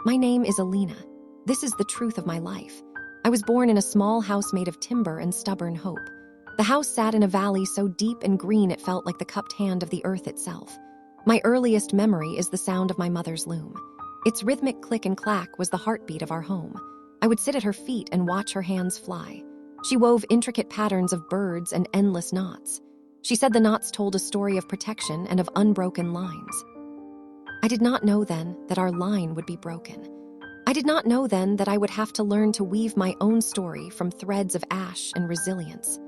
My name is Elena. This is the truth of my life. I was born in a small house made of timber and stubborn hope. The house sat in a valley so deep and green it felt like the cupped hand of the earth itself. My earliest memory is the sound of my mother's loom. Its rhythmic click and clack was the heartbeat of our home. I would sit at her feet and watch her hands fly. She wove intricate patterns of birds and endless knots. She said the knots told a story of protection and of unbroken lines. I did not know then that our line would be broken. I did not know then that I would have to learn to weave my own story from threads of ash and resilience.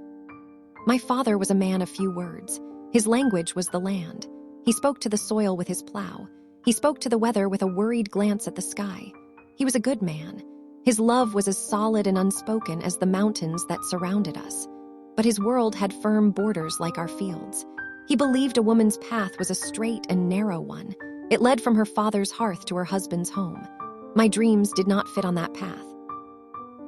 My father was a man of few words. His language was the land. He spoke to the soil with his plow. He spoke to the weather with a worried glance at the sky. He was a good man. His love was as solid and unspoken as the mountains that surrounded us. But his world had firm borders like our fields. He believed a woman's path was a straight and narrow one. It led from her father's hearth to her husband's home. My dreams did not fit on that path.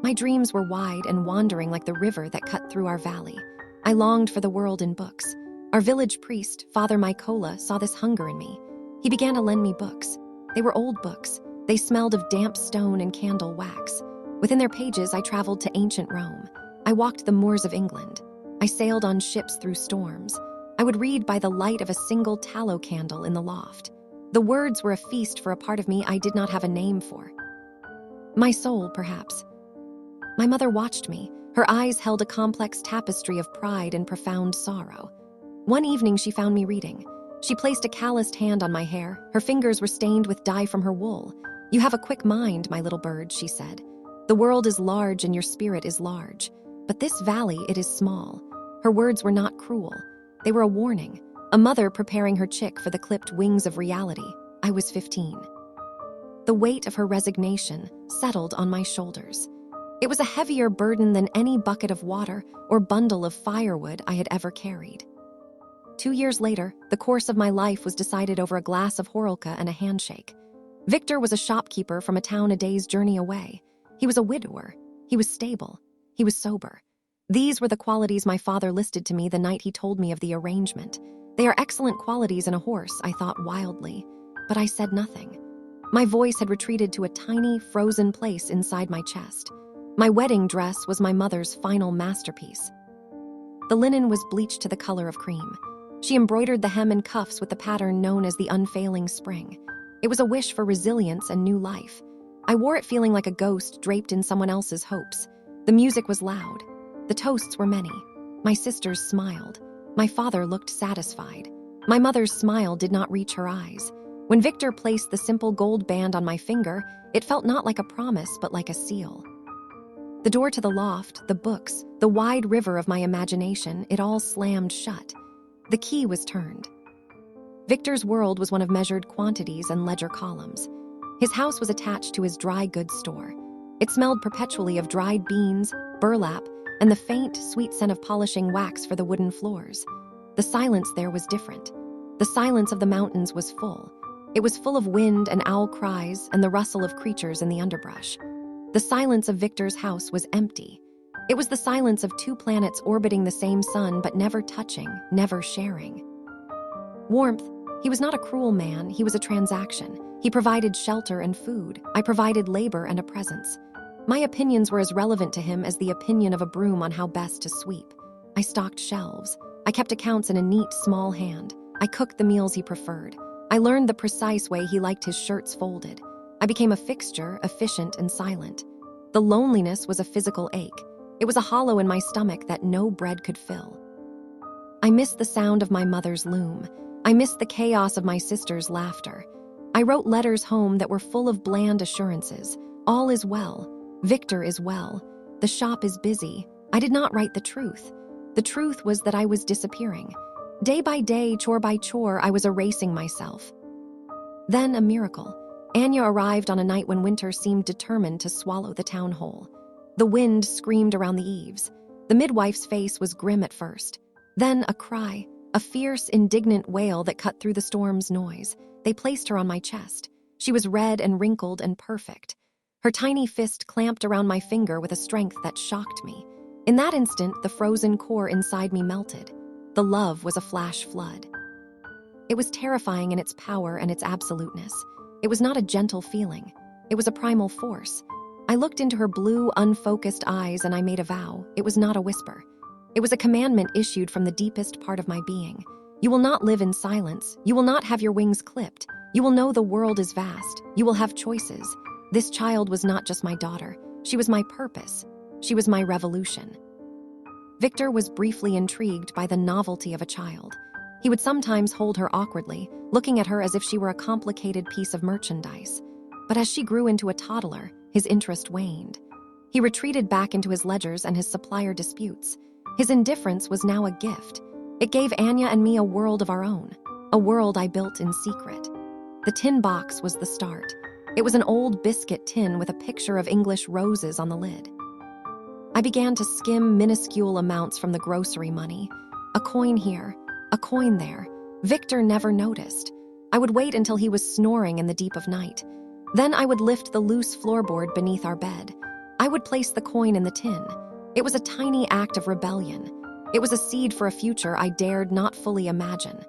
My dreams were wide and wandering like the river that cut through our valley. I longed for the world in books. Our village priest, Father Mykola, saw this hunger in me. He began to lend me books. They were old books. They smelled of damp stone and candle wax. Within their pages, I traveled to ancient Rome. I walked the moors of England. I sailed on ships through storms. I would read by the light of a single tallow candle in the loft. The words were a feast for a part of me I did not have a name for. My soul, perhaps. My mother watched me. Her eyes held a complex tapestry of pride and profound sorrow. One evening, she found me reading. She placed a calloused hand on my hair. Her fingers were stained with dye from her wool. "You have a quick mind, my little bird," she said. "The world is large and your spirit is large. But this valley, it is small." Her words were not cruel. They were a warning. A mother preparing her chick for the clipped wings of reality. I was 15. The weight of her resignation settled on my shoulders. It was a heavier burden than any bucket of water or bundle of firewood I had ever carried. 2 years later, the course of my life was decided over a glass of Horolka and a handshake. Victor was a shopkeeper from a town a day's journey away. He was a widower. He was stable. He was sober. These were the qualities my father listed to me the night he told me of the arrangement. They are excellent qualities in a horse, I thought wildly, but I said nothing. My voice had retreated to a tiny, frozen place inside my chest. My wedding dress was my mother's final masterpiece. The linen was bleached to the color of cream. She embroidered the hem and cuffs with the pattern known as the unfailing spring. It was a wish for resilience and new life. I wore it feeling like a ghost draped in someone else's hopes. The music was loud. The toasts were many. My sisters smiled. My father looked satisfied. My mother's smile did not reach her eyes. When Victor placed the simple gold band on my finger, it felt not like a promise, but like a seal. The door to the loft, the books, the wide river of my imagination, it all slammed shut. The key was turned. Victor's world was one of measured quantities and ledger columns. His house was attached to his dry goods store. It smelled perpetually of dried beans, burlap, and the faint, sweet scent of polishing wax for the wooden floors. The silence there was different. The silence of the mountains was full. It was full of wind and owl cries and the rustle of creatures in the underbrush. The silence of Victor's house was empty. It was the silence of two planets orbiting the same sun but never touching, never sharing. Warmth. He was not a cruel man, he was a transaction. He provided shelter and food. I provided labor and a presence. My opinions were as relevant to him as the opinion of a broom on how best to sweep. I stocked shelves. I kept accounts in a neat, small hand. I cooked the meals he preferred. I learned the precise way he liked his shirts folded. I became a fixture, efficient and silent. The loneliness was a physical ache. It was a hollow in my stomach that no bread could fill. I missed the sound of my mother's loom. I missed the chaos of my sister's laughter. I wrote letters home that were full of bland assurances. All is well. Victor is well. The shop is busy. I did not write the truth. The truth was that I was disappearing. Day by day, chore by chore, I was erasing myself. Then a miracle. Anya arrived on a night when winter seemed determined to swallow the town whole. The wind screamed around the eaves. The midwife's face was grim at first. Then a cry, a fierce, indignant wail that cut through the storm's noise. They placed her on my chest. She was red and wrinkled and perfect. Her tiny fist clamped around my finger with a strength that shocked me. In that instant, the frozen core inside me melted. The love was a flash flood. It was terrifying in its power and its absoluteness. It was not a gentle feeling. It was a primal force. I looked into her blue, unfocused eyes and I made a vow. It was not a whisper. It was a commandment issued from the deepest part of my being. You will not live in silence. You will not have your wings clipped. You will know the world is vast. You will have choices. This child was not just my daughter. She was my purpose. She was my revolution. Victor was briefly intrigued by the novelty of a child. He would sometimes hold her awkwardly, looking at her as if she were a complicated piece of merchandise. But as she grew into a toddler, his interest waned. He retreated back into his ledgers and his supplier disputes. His indifference was now a gift. It gave Anya and me a world of our own, a world I built in secret. The tin box was the start. It was an old biscuit tin with a picture of English roses on the lid. I began to skim minuscule amounts from the grocery money. A coin here, a coin there. Victor never noticed. I would wait until he was snoring in the deep of night. Then I would lift the loose floorboard beneath our bed. I would place the coin in the tin. It was a tiny act of rebellion. It was a seed for a future I dared not fully imagine.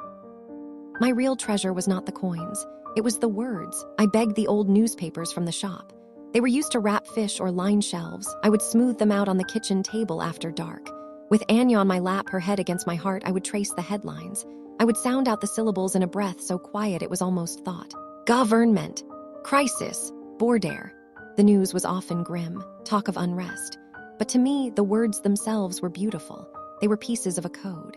My real treasure was not the coins. It was the words. I begged the old newspapers from the shop. They were used to wrap fish or line shelves. I would smooth them out on the kitchen table after dark. With Anya on my lap, her head against my heart, I would trace the headlines. I would sound out the syllables in a breath so quiet it was almost thought. Government. Crisis. Border. The news was often grim, talk of unrest. But to me, the words themselves were beautiful. They were pieces of a code.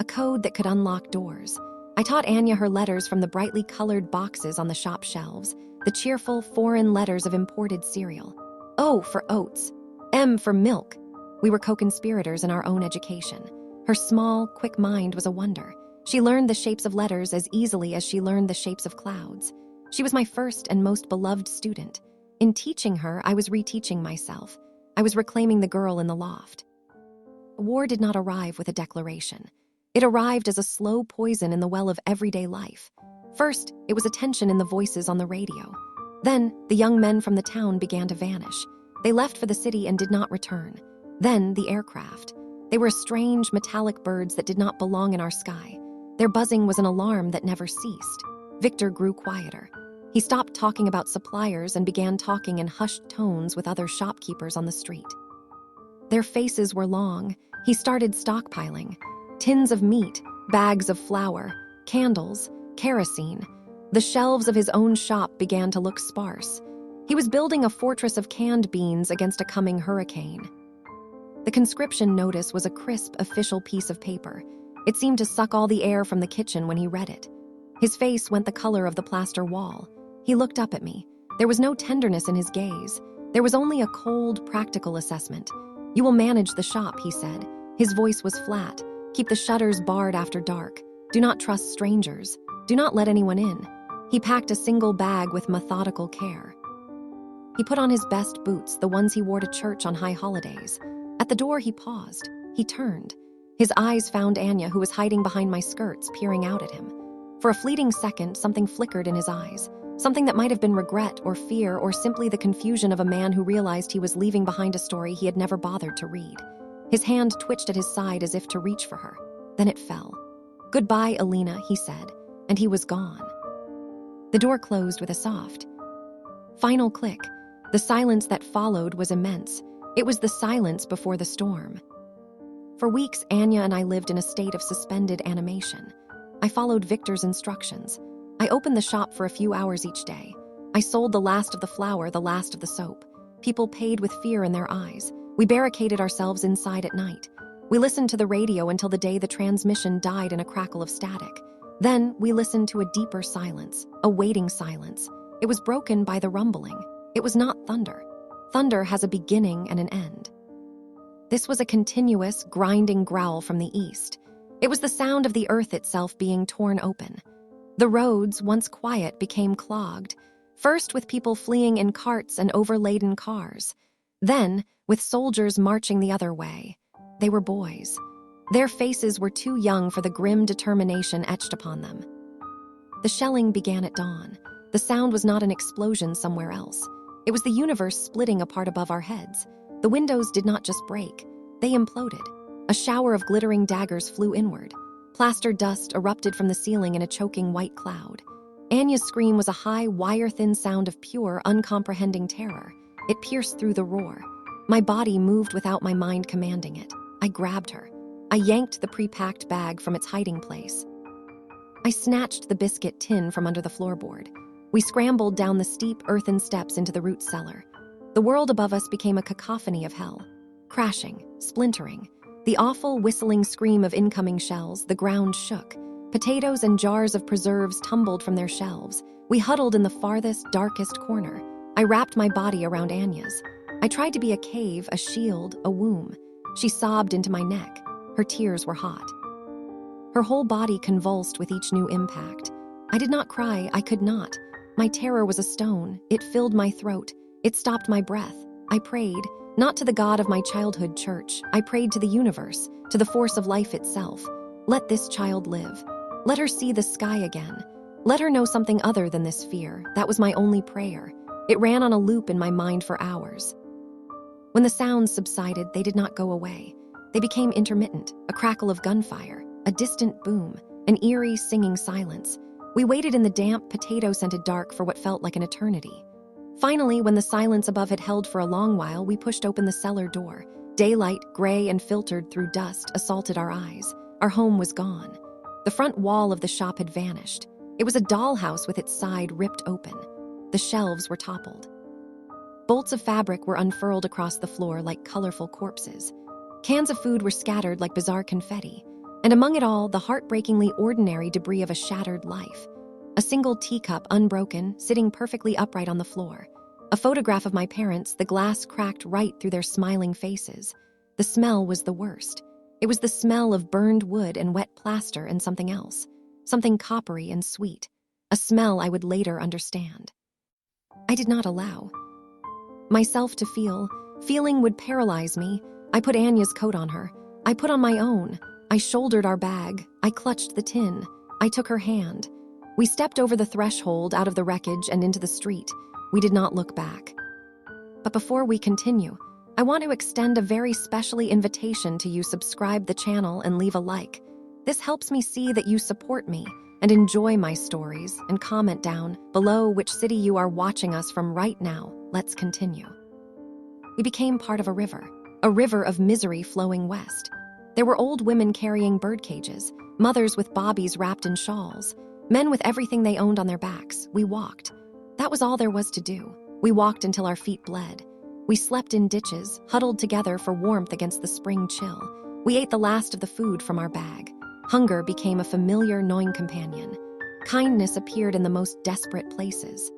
A code that could unlock doors. I taught Anya her letters from the brightly colored boxes on the shop shelves, the cheerful foreign letters of imported cereal. O for oats. M for milk. We were co-conspirators in our own education. Her small, quick mind was a wonder. She learned the shapes of letters as easily as she learned the shapes of clouds. She was my first and most beloved student. In teaching her, I was reteaching myself. I was reclaiming the girl in the loft. War did not arrive with a declaration. It arrived as a slow poison in the well of everyday life. First, it was a tension in the voices on the radio. Then, the young men from the town began to vanish. They left for the city and did not return. Then, the aircraft. They were strange, metallic birds that did not belong in our sky. Their buzzing was an alarm that never ceased. Victor grew quieter. He stopped talking about suppliers and began talking in hushed tones with other shopkeepers on the street. Their faces were long. He started stockpiling. Tins of meat, bags of flour, candles, kerosene. The shelves of his own shop began to look sparse. He was building a fortress of canned beans against a coming hurricane. The conscription notice was a crisp, official piece of paper. It seemed to suck all the air from the kitchen when he read it. His face went the color of the plaster wall. He looked up at me. There was no tenderness in his gaze. There was only a cold, practical assessment. "You will manage the shop," he said. His voice was flat. "Keep the shutters barred after dark. Do not trust strangers. Do not let anyone in." He packed a single bag with methodical care. He put on his best boots, the ones he wore to church on high holidays. At the door, he paused. He turned. His eyes found Anya, who was hiding behind my skirts, peering out at him. For a fleeting second, something flickered in his eyes. Something that might have been regret or fear or simply the confusion of a man who realized he was leaving behind a story he had never bothered to read. His hand twitched at his side as if to reach for her. Then it fell. "Goodbye, Elena," he said, and he was gone. The door closed with a soft, final click. The silence that followed was immense. It was the silence before the storm. For weeks, Anya and I lived in a state of suspended animation. I followed Victor's instructions. I opened the shop for a few hours each day. I sold the last of the flour, the last of the soap. People paid with fear in their eyes. We barricaded ourselves inside at night. We listened to the radio until the day the transmission died in a crackle of static. Then we listened to a deeper silence, a waiting silence. It was broken by the rumbling. It was not thunder. Thunder has a beginning and an end. This was a continuous, grinding growl from the east. It was the sound of the earth itself being torn open. The roads, once quiet, became clogged, first with people fleeing in carts and overladen cars, then with soldiers marching the other way. They were boys. Their faces were too young for the grim determination etched upon them. The shelling began at dawn. The sound was not an explosion somewhere else. It was the universe splitting apart above our heads. The windows did not just break. They imploded. A shower of glittering daggers flew inward. Plaster dust erupted from the ceiling in a choking white cloud. Anya's scream was a high, wire-thin sound of pure, uncomprehending terror. It pierced through the roar. My body moved without my mind commanding it. I grabbed her. I yanked the pre-packed bag from its hiding place. I snatched the biscuit tin from under the floorboard. We scrambled down the steep earthen steps into the root cellar. The world above us became a cacophony of hell. Crashing, splintering, the awful whistling scream of incoming shells, the ground shook. Potatoes and jars of preserves tumbled from their shelves. We huddled in the farthest, darkest corner. I wrapped my body around Anya's. I tried to be a cave, a shield, a womb. She sobbed into my neck. Her tears were hot. Her whole body convulsed with each new impact. I did not cry, I could not. My terror was a stone. It filled my throat. It stopped my breath. I prayed, not to the God of my childhood church. I prayed to the universe, to the force of life itself. Let this child live. Let her see the sky again. Let her know something other than this fear. That was my only prayer. It ran on a loop in my mind for hours. When the sounds subsided, they did not go away. They became intermittent, a crackle of gunfire, a distant boom, an eerie singing silence. We waited in the damp, potato-scented dark for what felt like an eternity. Finally, when the silence above had held for a long while, we pushed open the cellar door. Daylight, gray and filtered through dust, assaulted our eyes. Our home was gone. The front wall of the shop had vanished. It was a dollhouse with its side ripped open. The shelves were toppled. Bolts of fabric were unfurled across the floor like colorful corpses. Cans of food were scattered like bizarre confetti. And among it all, the heartbreakingly ordinary debris of a shattered life. A single teacup, unbroken, sitting perfectly upright on the floor. A photograph of my parents, the glass cracked right through their smiling faces. The smell was the worst. It was the smell of burned wood and wet plaster and something else. Something coppery and sweet. A smell I would later understand. I did not allow myself to feel. Feeling would paralyze me. I put Anya's coat on her. I put on my own. I shouldered our bag. I clutched the tin. I took her hand. We stepped over the threshold, out of the wreckage and into the street. We did not look back. But before we continue, I want to extend a very specially invitation to you. Subscribe the channel and leave a like. This helps me see that you support me and enjoy my stories, and comment down below which city you are watching us from right now. Let's continue. We became part of a river of misery flowing west. There were old women carrying bird cages, mothers with bobbies wrapped in shawls, men with everything they owned on their backs. We walked. That was all there was to do. We walked until our feet bled. We slept in ditches, huddled together for warmth against the spring chill. We ate the last of the food from our bag. Hunger became a familiar, gnawing companion. Kindness appeared in the most desperate places.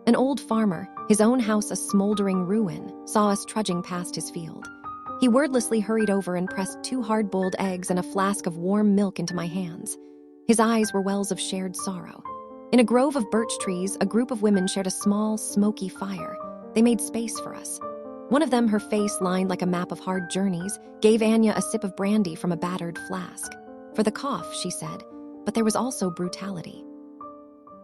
An old farmer, his own house a smoldering ruin, saw us trudging past his field. He wordlessly hurried over and pressed 2 hard-boiled eggs and a flask of warm milk into my hands. His eyes were wells of shared sorrow. In a grove of birch trees, a group of women shared a small, smoky fire. They made space for us. One of them, her face lined like a map of hard journeys, gave Anya a sip of brandy from a battered flask. For the cough, she said, but there was also brutality.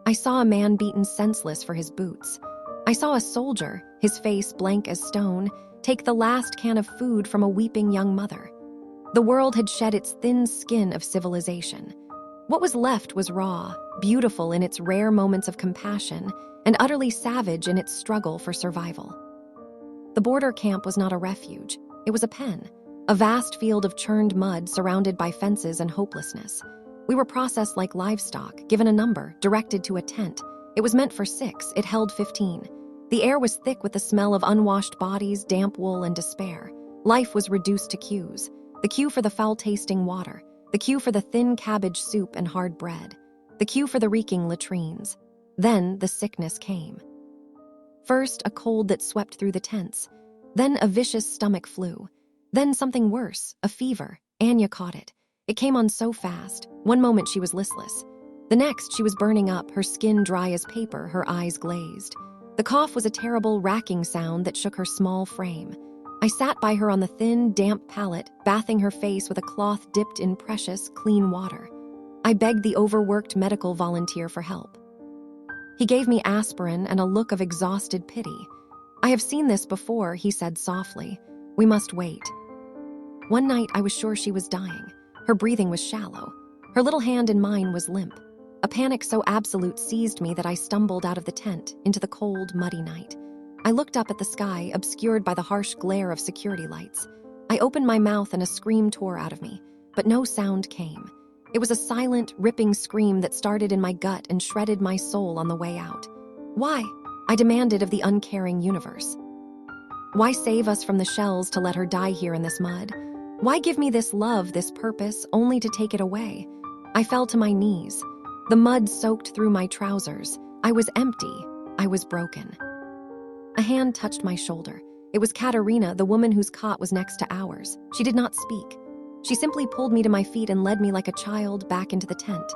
I saw a man beaten senseless for his boots. I saw a soldier, his face blank as stone, take the last can of food from a weeping young mother. The world had shed its thin skin of civilization. What was left was raw, beautiful in its rare moments of compassion, and utterly savage in its struggle for survival. The border camp was not a refuge. It was a pen, a vast field of churned mud surrounded by fences and hopelessness. We were processed like livestock, given a number, directed to a tent. It was meant for 6, it held 15. The air was thick with the smell of unwashed bodies, damp wool, and despair. Life was reduced to queues. The queue for the foul-tasting water. The queue for the thin cabbage soup and hard bread. The queue for the reeking latrines. Then the sickness came. First, a cold that swept through the tents. Then a vicious stomach flu. Then something worse, a fever. Anya caught it. It came on so fast. One moment she was listless. The next she was burning up, her skin dry as paper, her eyes glazed. The cough was a terrible, racking sound that shook her small frame. I sat by her on the thin, damp pallet, bathing her face with a cloth dipped in precious, clean water. I begged the overworked medical volunteer for help. He gave me aspirin and a look of exhausted pity. "I have seen this before," he said softly. "We must wait." One night I was sure she was dying. Her breathing was shallow. Her little hand in mine was limp. A panic so absolute seized me that I stumbled out of the tent into the cold, muddy night. I looked up at the sky, obscured by the harsh glare of security lights. I opened my mouth and a scream tore out of me, but no sound came. It was a silent, ripping scream that started in my gut and shredded my soul on the way out. Why? I demanded of the uncaring universe. Why save us from the shells to let her die here in this mud? Why give me this love, this purpose, only to take it away? I fell to my knees. The mud soaked through my trousers. I was empty. I was broken. A hand touched my shoulder. It was Katerina, the woman whose cot was next to ours. She did not speak. She simply pulled me to my feet and led me like a child back into the tent.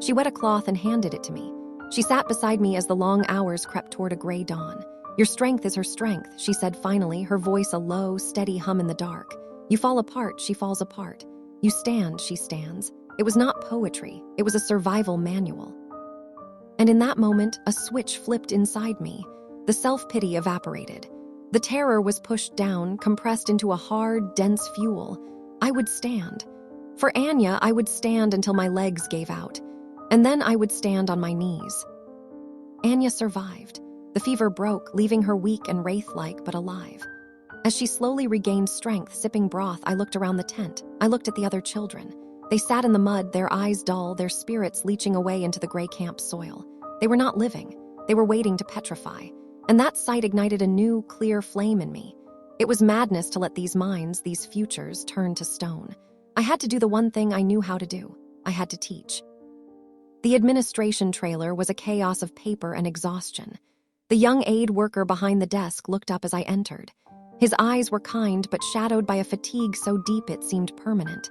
She wet a cloth and handed it to me. She sat beside me as the long hours crept toward a gray dawn. Your strength is her strength, she said finally, her voice a low, steady hum in the dark. You fall apart, she falls apart. You stand, she stands. It was not poetry. It was a survival manual. And in that moment, a switch flipped inside me. The self-pity evaporated. The terror was pushed down, compressed into a hard, dense fuel. I would stand. For Anya, I would stand until my legs gave out. And then I would stand on my knees. Anya survived. The fever broke, leaving her weak and wraith-like but alive. As she slowly regained strength, sipping broth, I looked around the tent. I looked at the other children. They sat in the mud, their eyes dull, their spirits leaching away into the gray camp soil. They were not living. They were waiting to petrify. And that sight ignited a new, clear flame in me. It was madness to let these minds, these futures, turn to stone. I had to do the one thing I knew how to do. I had to teach. The administration trailer was a chaos of paper and exhaustion. The young aid worker behind the desk looked up as I entered. His eyes were kind but shadowed by a fatigue so deep it seemed permanent.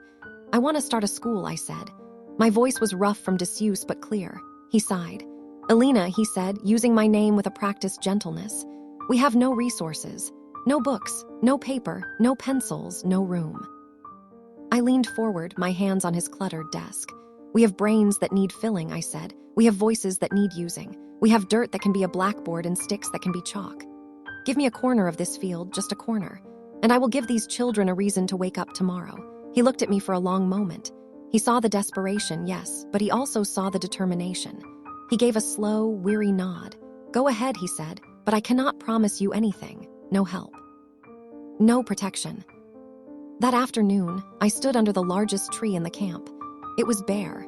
I want to start a school, I said. My voice was rough from disuse but clear. He sighed. Elena, he said, using my name with a practiced gentleness. We have no resources. No books, no paper, no pencils, no room. I leaned forward, my hands on his cluttered desk. We have brains that need filling, I said. We have voices that need using. We have dirt that can be a blackboard and sticks that can be chalk. Give me a corner of this field, just a corner, and I will give these children a reason to wake up tomorrow. He looked at me for a long moment. He saw the desperation, yes, but he also saw the determination. He gave a slow, weary nod. Go ahead, he said, but I cannot promise you anything. No help. No protection. That afternoon, I stood under the largest tree in the camp. It was bare.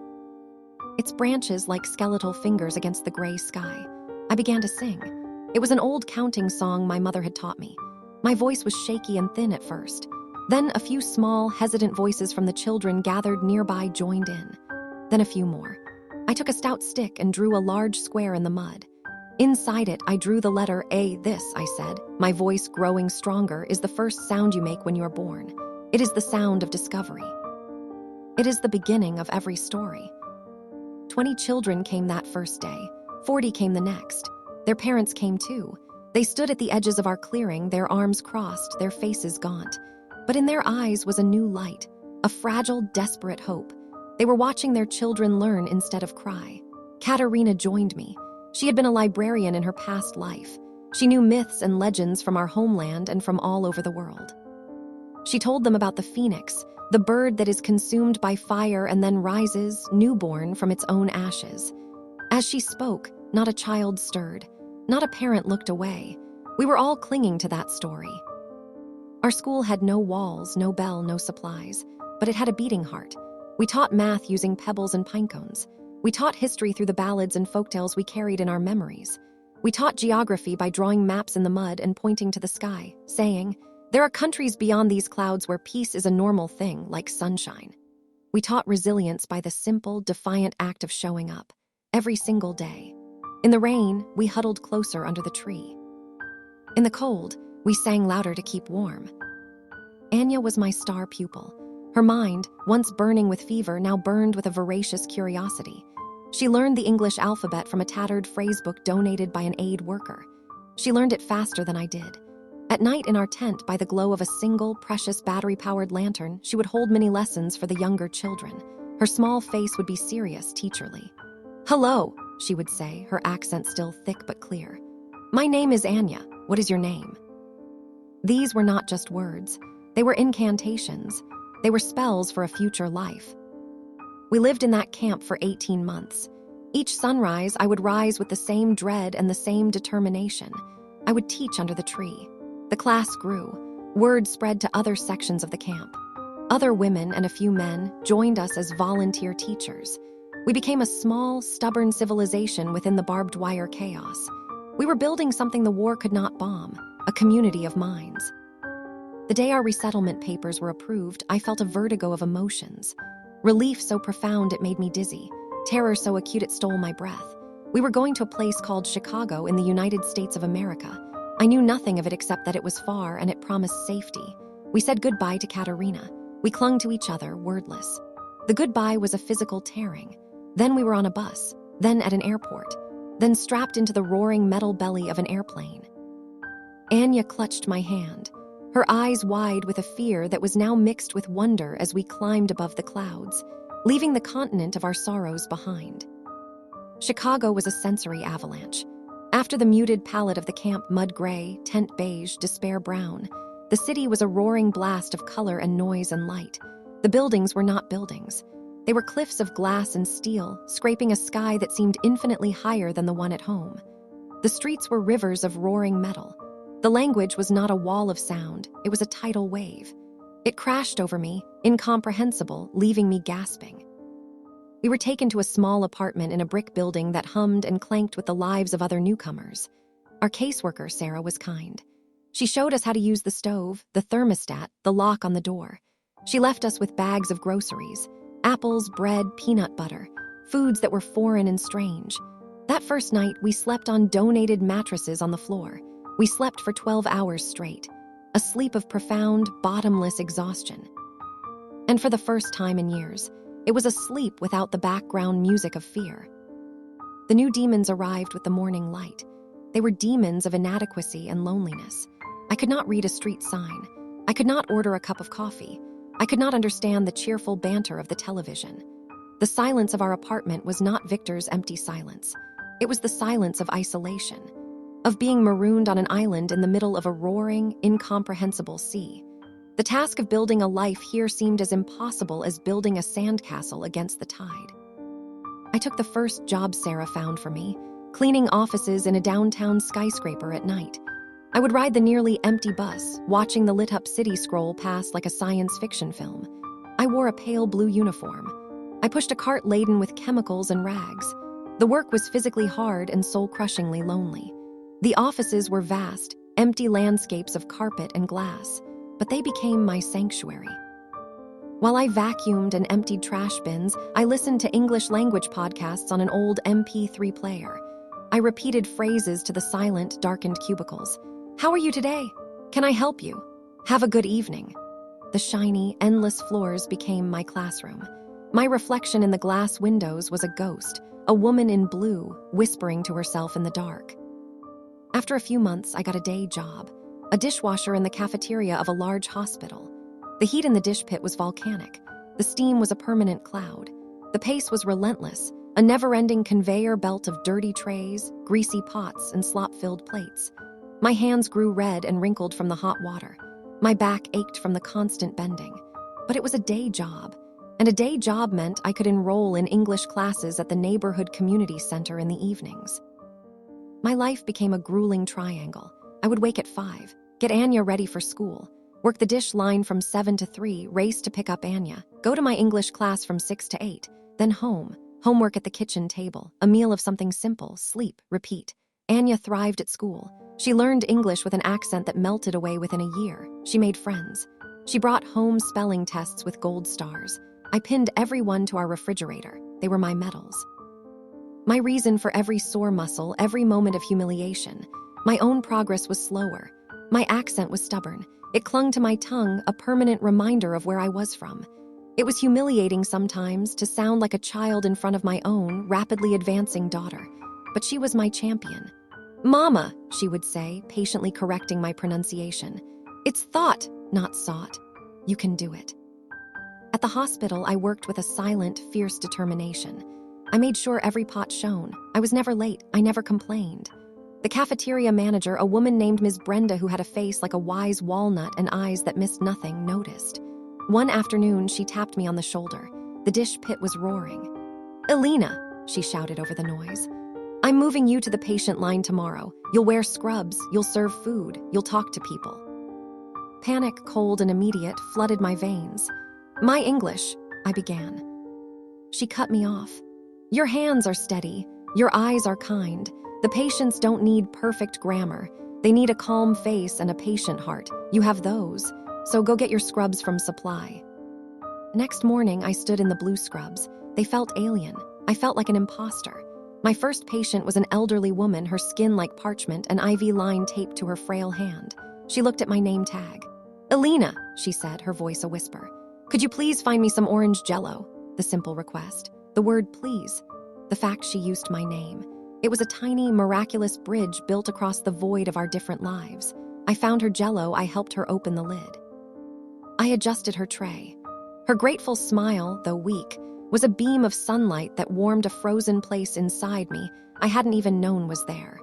Its branches like skeletal fingers against the gray sky. I began to sing. It was an old counting song my mother had taught me. My voice was shaky and thin at first. Then a few small, hesitant voices from the children gathered nearby joined in. Then a few more. I took a stout stick and drew a large square in the mud. Inside it, I drew the letter A. This, I said, my voice growing stronger, is the first sound you make when you are born. It is the sound of discovery. It is the beginning of every story. 20 children came that first day. 40 came the next. Their parents came too. They stood at the edges of our clearing, their arms crossed, their faces gaunt. But in their eyes was a new light, a fragile, desperate hope. They were watching their children learn instead of cry. Katerina joined me. She had been a librarian in her past life. She knew myths and legends from our homeland and from all over the world. She told them about the phoenix, the bird that is consumed by fire and then rises, newborn, from its own ashes. As she spoke, not a child stirred. Not a parent looked away. We were all clinging to that story. Our school had no walls, no bell, no supplies, but it had a beating heart. We taught math using pebbles and pine cones. We taught history through the ballads and folktales we carried in our memories. We taught geography by drawing maps in the mud and pointing to the sky, saying, there are countries beyond these clouds where peace is a normal thing, like sunshine. We taught resilience by the simple, defiant act of showing up, every single day. In the rain, we huddled closer under the tree. In the cold, we sang louder to keep warm. Anya was my star pupil. Her mind, once burning with fever, now burned with a voracious curiosity. She learned the English alphabet from a tattered phrasebook donated by an aid worker. She learned it faster than I did. At night in our tent, by the glow of a single, precious battery-powered lantern, she would hold mini lessons for the younger children. Her small face would be serious, teacherly. Hello, she would say, her accent still thick but clear. My name is Anya. What is your name? These were not just words. They were incantations. They were spells for a future life. We lived in that camp for 18 months. Each sunrise, I would rise with the same dread and the same determination. I would teach under the tree. The class grew. Word spread to other sections of the camp. Other women and a few men joined us as volunteer teachers. We became a small, stubborn civilization within the barbed wire chaos. We were building something the war could not bomb, a community of minds. The day our resettlement papers were approved, I felt a vertigo of emotions. Relief so profound it made me dizzy. Terror so acute it stole my breath. We were going to a place called Chicago in the United States of America. I knew nothing of it except that it was far and it promised safety. We said goodbye to Katerina. We clung to each other, wordless. The goodbye was a physical tearing. Then we were on a bus, then at an airport, then strapped into the roaring metal belly of an airplane. Anya clutched my hand, her eyes wide with a fear that was now mixed with wonder as we climbed above the clouds, leaving the continent of our sorrows behind. Chicago was a sensory avalanche. After the muted palette of the camp mud gray, tent beige, despair brown, the city was a roaring blast of color and noise and light. The buildings were not buildings. They were cliffs of glass and steel, scraping a sky that seemed infinitely higher than the one at home. The streets were rivers of roaring metal. The language was not a wall of sound, it was a tidal wave. It crashed over me, incomprehensible, leaving me gasping. We were taken to a small apartment in a brick building that hummed and clanked with the lives of other newcomers. Our caseworker, Sarah, was kind. She showed us how to use the stove, the thermostat, the lock on the door. She left us with bags of groceries, apples, bread, peanut butter, foods that were foreign and strange. That first night, we slept on donated mattresses on the floor. We slept for 12 hours straight, a sleep of profound, bottomless exhaustion. And for the first time in years, it was a sleep without the background music of fear. The new demons arrived with the morning light. They were demons of inadequacy and loneliness. I could not read a street sign. I could not order a cup of coffee. I could not understand the cheerful banter of the television. The silence of our apartment was not Victor's empty silence. It was the silence of isolation, of being marooned on an island in the middle of a roaring, incomprehensible sea. The task of building a life here seemed as impossible as building a sandcastle against the tide. I took the first job Sarah found for me, cleaning offices in a downtown skyscraper at night. I would ride the nearly empty bus, watching the lit-up city scroll past like a science fiction film. I wore a pale blue uniform. I pushed a cart laden with chemicals and rags. The work was physically hard and soul-crushingly lonely. The offices were vast, empty landscapes of carpet and glass, but they became my sanctuary. While I vacuumed and emptied trash bins, I listened to English language podcasts on an old MP3 player. I repeated phrases to the silent, darkened cubicles. "How are you today? Can I help you? Have a good evening." The shiny, endless floors became my classroom. My reflection in the glass windows was a ghost, a woman in blue, whispering to herself in the dark. After a few months, I got a day job, a dishwasher in the cafeteria of a large hospital. The heat in the dish pit was volcanic. The steam was a permanent cloud. The pace was relentless, a never-ending conveyor belt of dirty trays, greasy pots, and slop-filled plates. My hands grew red and wrinkled from the hot water. My back ached from the constant bending. But it was a day job, and a day job meant I could enroll in English classes at the neighborhood community center in the evenings. My life became a grueling triangle. I would wake at 5, get Anya ready for school, work the dish line from 7 to 3, race to pick up Anya, go to my English class from 6 to 8, then home, homework at the kitchen table, a meal of something simple, sleep, repeat. Anya thrived at school. She learned English with an accent that melted away within a year. She made friends. She brought home spelling tests with gold stars. I pinned everyone to our refrigerator. They were my medals. My reason for every sore muscle, every moment of humiliation. My own progress was slower. My accent was stubborn. It clung to my tongue, a permanent reminder of where I was from. It was humiliating sometimes to sound like a child in front of my own, rapidly advancing daughter. But she was my champion. "Mama," she would say, patiently correcting my pronunciation. "It's thought, not sought. You can do it." At the hospital, I worked with a silent, fierce determination. I made sure every pot shone. I was never late. I never complained. The cafeteria manager, a woman named Ms. Brenda who had a face like a wise walnut and eyes that missed nothing, noticed. One afternoon, she tapped me on the shoulder. The dish pit was roaring. "Elena," she shouted over the noise. "I'm moving you to the patient line tomorrow. You'll wear scrubs, you'll serve food, you'll talk to people." Panic, cold and immediate, flooded my veins. "My English," I began. She cut me off. "Your hands are steady. Your eyes are kind. The patients don't need perfect grammar. They need a calm face and a patient heart. You have those. So go get your scrubs from supply." Next morning, I stood in the blue scrubs. They felt alien. I felt like an imposter. My first patient was an elderly woman, her skin like parchment, an IV line taped to her frail hand. She looked at my name tag. "Elena," she said, her voice a whisper. "Could you please find me some orange Jell-O?" The simple request. The word please. The fact she used my name. It was a tiny, miraculous bridge built across the void of our different lives. I found her Jell-O, I helped her open the lid. I adjusted her tray. Her grateful smile, though weak, was a beam of sunlight that warmed a frozen place inside me I hadn't even known was there.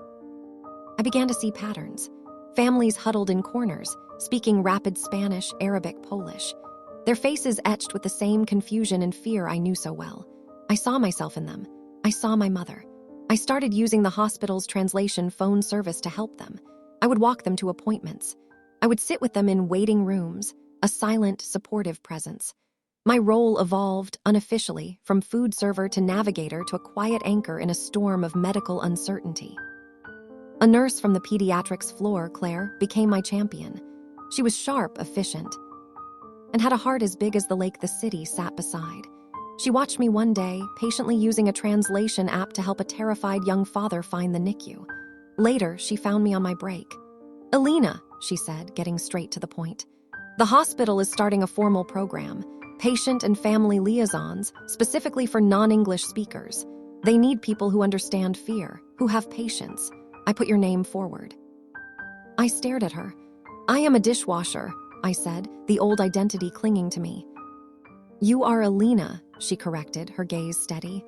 I began to see patterns. Families huddled in corners, speaking rapid Spanish, Arabic, Polish. Their faces etched with the same confusion and fear I knew so well. I saw myself in them. I saw my mother. I started using the hospital's translation phone service to help them. I would walk them to appointments. I would sit with them in waiting rooms, a silent, supportive presence. My role evolved, unofficially, from food server to navigator to a quiet anchor in a storm of medical uncertainty. A nurse from the pediatrics floor, Claire, became my champion. She was sharp, efficient, and had a heart as big as the lake the city sat beside. She watched me one day, patiently using a translation app to help a terrified young father find the NICU. Later, she found me on my break. "Elena," she said, getting straight to the point. "The hospital is starting a formal program, patient and family liaisons, specifically for non-English speakers. They need people who understand fear, who have patience. I put your name forward." I stared at her. "I am a dishwasher," I said, the old identity clinging to me. "You are Elena," she corrected, her gaze steady.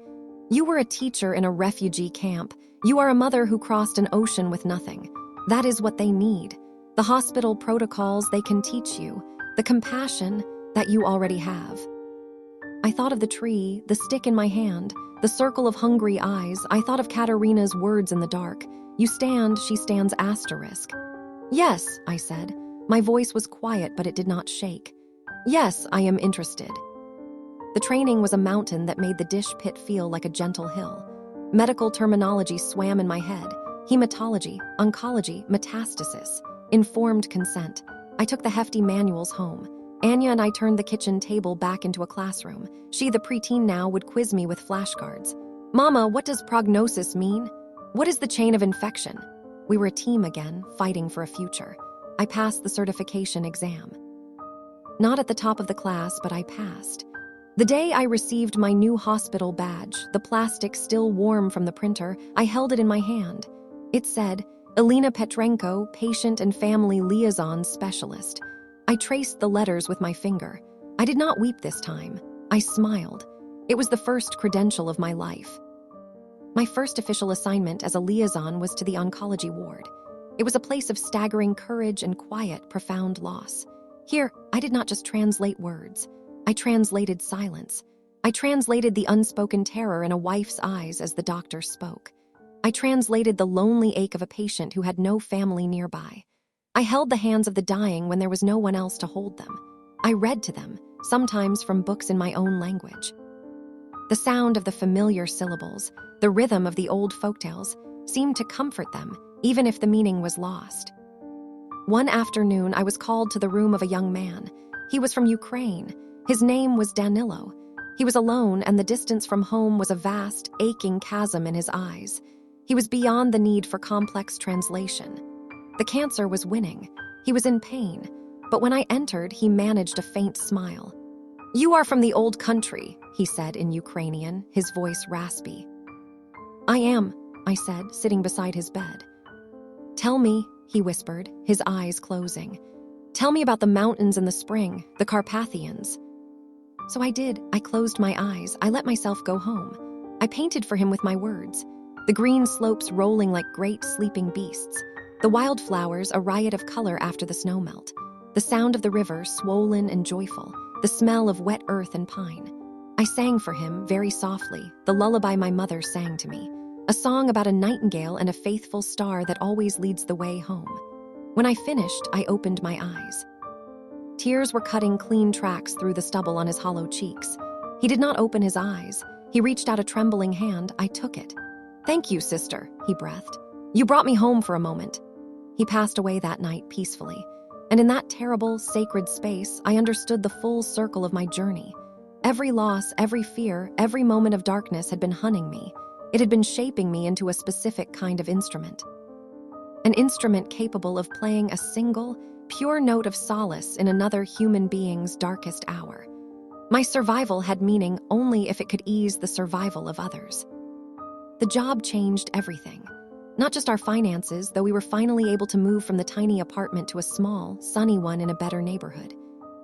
"You were a teacher in a refugee camp. You are a mother who crossed an ocean with nothing. That is what they need. The hospital protocols they can teach you, the compassion that you already have." I thought of the tree, the stick in my hand, the circle of hungry eyes. I thought of Katerina's words in the dark. "You stand, she stands asterisk." "Yes," I said. My voice was quiet, but it did not shake. "Yes, I am interested." The training was a mountain that made the dish pit feel like a gentle hill. Medical terminology swam in my head. Hematology, oncology, metastasis, informed consent. I took the hefty manuals home. Anya and I turned the kitchen table back into a classroom. She, the preteen now, would quiz me with flashcards. "Mama, what does prognosis mean? What is the chain of infection?" We were a team again, fighting for a future. I passed the certification exam. Not at the top of the class, but I passed. The day I received my new hospital badge, the plastic still warm from the printer, I held it in my hand. It said, "Elena Petrenko, Patient and Family Liaison Specialist." I traced the letters with my finger. I did not weep this time. I smiled. It was the first credential of my life. My first official assignment as a liaison was to the oncology ward. It was a place of staggering courage and quiet, profound loss. Here, I did not just translate words. I translated silence. I translated the unspoken terror in a wife's eyes as the doctor spoke. I translated the lonely ache of a patient who had no family nearby. I held the hands of the dying when there was no one else to hold them. I read to them, sometimes from books in my own language. The sound of the familiar syllables, the rhythm of the old folktales, seemed to comfort them, even if the meaning was lost. One afternoon, I was called to the room of a young man. He was from Ukraine. His name was Danilo. He was alone, and the distance from home was a vast, aching chasm in his eyes. He was beyond the need for complex translation. The cancer was winning. He was in pain. But when I entered, he managed a faint smile. "You are from the old country," he said in Ukrainian, his voice raspy. "I am," I said, sitting beside his bed. "Tell me," he whispered, his eyes closing. "Tell me about the mountains in the spring, the Carpathians." So I did. I closed my eyes. I let myself go home. I painted for him with my words. The green slopes rolling like great sleeping beasts. The wildflowers, a riot of color after the snow melt. The sound of the river, swollen and joyful. The smell of wet earth and pine. I sang for him, very softly, the lullaby my mother sang to me, a song about a nightingale and a faithful star that always leads the way home. When I finished, I opened my eyes. Tears were cutting clean tracks through the stubble on his hollow cheeks. He did not open his eyes. He reached out a trembling hand. I took it. "Thank you, sister," he breathed. "You brought me home for a moment." He passed away that night peacefully. And in that terrible, sacred space, I understood the full circle of my journey. Every loss, every fear, every moment of darkness had been hunting me. It had been shaping me into a specific kind of instrument. An instrument capable of playing a single, pure note of solace in another human being's darkest hour. My survival had meaning only if it could ease the survival of others. The job changed everything. Not just our finances, though we were finally able to move from the tiny apartment to a small, sunny one in a better neighborhood.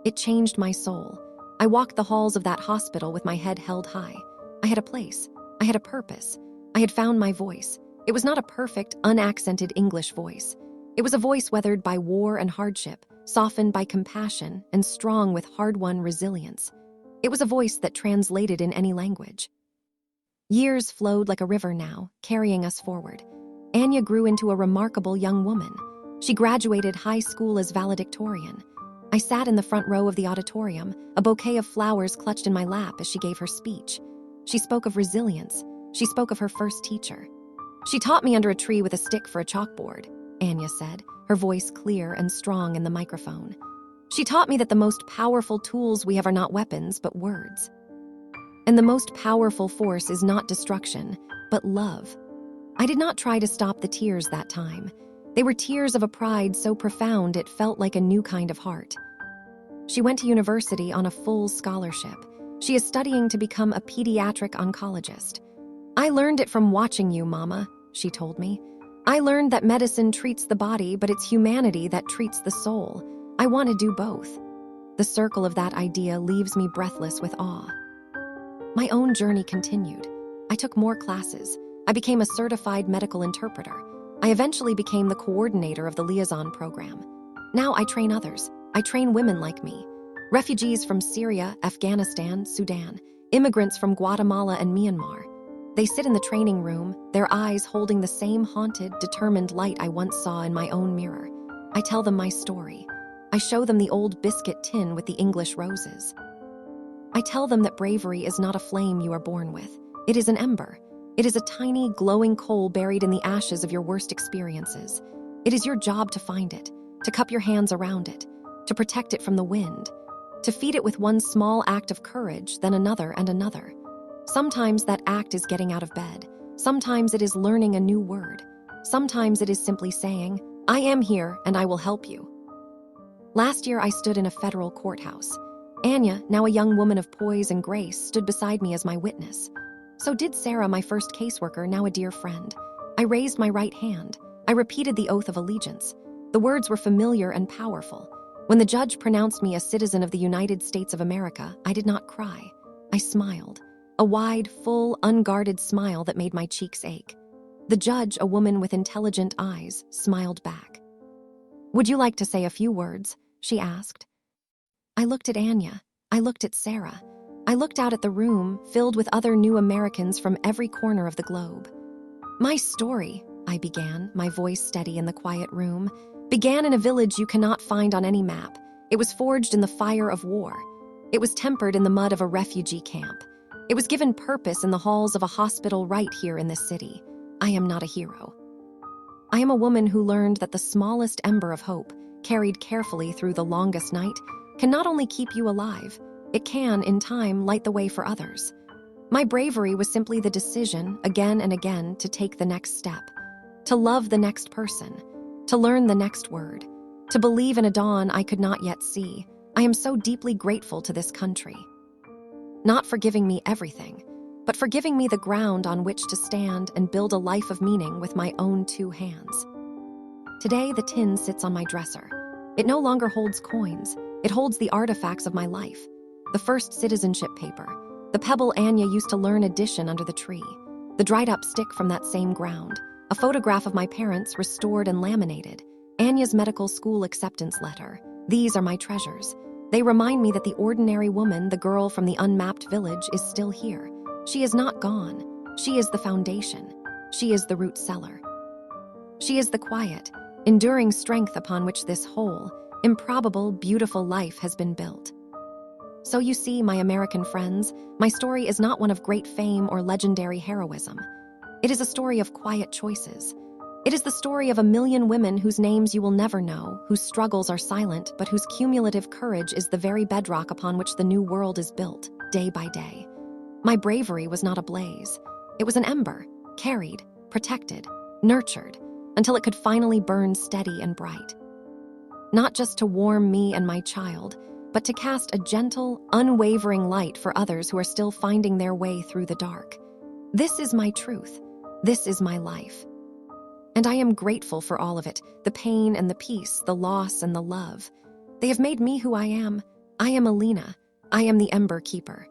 It changed my soul. I walked the halls of that hospital with my head held high. I had a place. I had a purpose. I had found my voice. It was not a perfect, unaccented English voice. It was a voice weathered by war and hardship, softened by compassion, and strong with hard-won resilience. It was a voice that translated in any language. Years flowed like a river now, carrying us forward. Anya grew into a remarkable young woman. She graduated high school as valedictorian. I sat in the front row of the auditorium, a bouquet of flowers clutched in my lap as she gave her speech. She spoke of resilience. She spoke of her first teacher. "She taught me under a tree with a stick for a chalkboard," Anya said, her voice clear and strong in the microphone. "She taught me that the most powerful tools we have are not weapons, but words. And the most powerful force is not destruction, but love." I did not try to stop the tears that time. They were tears of a pride so profound it felt like a new kind of heart. She went to university on a full scholarship. She is studying to become a pediatric oncologist. "I learned it from watching you, Mama," she told me. "I learned that medicine treats the body, but it's humanity that treats the soul. I want to do both." The circle of that idea leaves me breathless with awe. My own journey continued. I took more classes. I became a certified medical interpreter. I eventually became the coordinator of the liaison program. Now I train others. I train women like me. Refugees from Syria, Afghanistan, Sudan, immigrants from Guatemala and Myanmar. They sit in the training room, their eyes holding the same haunted, determined light I once saw in my own mirror. I tell them my story. I show them the old biscuit tin with the English roses. I tell them that bravery is not a flame you are born with. It is an ember. It is a tiny, glowing coal buried in the ashes of your worst experiences. It is your job to find it, to cup your hands around it, to protect it from the wind, to feed it with one small act of courage, then another and another. Sometimes that act is getting out of bed. Sometimes it is learning a new word. Sometimes it is simply saying, "I am here and I will help you." Last year I stood in a federal courthouse. Anya, now a young woman of poise and grace, stood beside me as my witness. So did Sarah, my first caseworker, now a dear friend. I raised my right hand. I repeated the oath of allegiance. The words were familiar and powerful. When the judge pronounced me a citizen of the United States of America, I did not cry. I smiled. A wide, full, unguarded smile that made my cheeks ache. The judge, a woman with intelligent eyes, smiled back. "Would you like to say a few words?" she asked. I looked at Anya. I looked at Sarah. I looked out at the room, filled with other new Americans from every corner of the globe. "My story," I began, my voice steady in the quiet room, "began in a village you cannot find on any map. It was forged in the fire of war. It was tempered in the mud of a refugee camp. It was given purpose in the halls of a hospital right here in this city. I am not a hero. I am a woman who learned that the smallest ember of hope, carried carefully through the longest night, can not only keep you alive, it can, in time, light the way for others. My bravery was simply the decision, again and again, to take the next step, to love the next person, to learn the next word, to believe in a dawn I could not yet see. I am so deeply grateful to this country. Not for giving me everything, but for giving me the ground on which to stand and build a life of meaning with my own two hands. Today, the tin sits on my dresser. It no longer holds coins. It holds the artifacts of my life. The first citizenship paper, the pebble Anya used to learn addition under the tree, the dried-up stick from that same ground, a photograph of my parents restored and laminated, Anya's medical school acceptance letter. These are my treasures. They remind me that the ordinary woman, the girl from the unmapped village, is still here. She is not gone. She is the foundation. She is the root cellar. She is the quiet, enduring strength upon which this whole, improbable, beautiful life has been built. So you see, my American friends, my story is not one of great fame or legendary heroism. It is a story of quiet choices. It is the story of a million women whose names you will never know, whose struggles are silent, but whose cumulative courage is the very bedrock upon which the new world is built, day by day. My bravery was not a blaze. It was an ember, carried, protected, nurtured, until it could finally burn steady and bright. Not just to warm me and my child, but to cast a gentle, unwavering light for others who are still finding their way through the dark. This is my truth. This is my life. And I am grateful for all of it, the pain and the peace, the loss and the love. They have made me who I am. I am Elena. I am the Ember Keeper.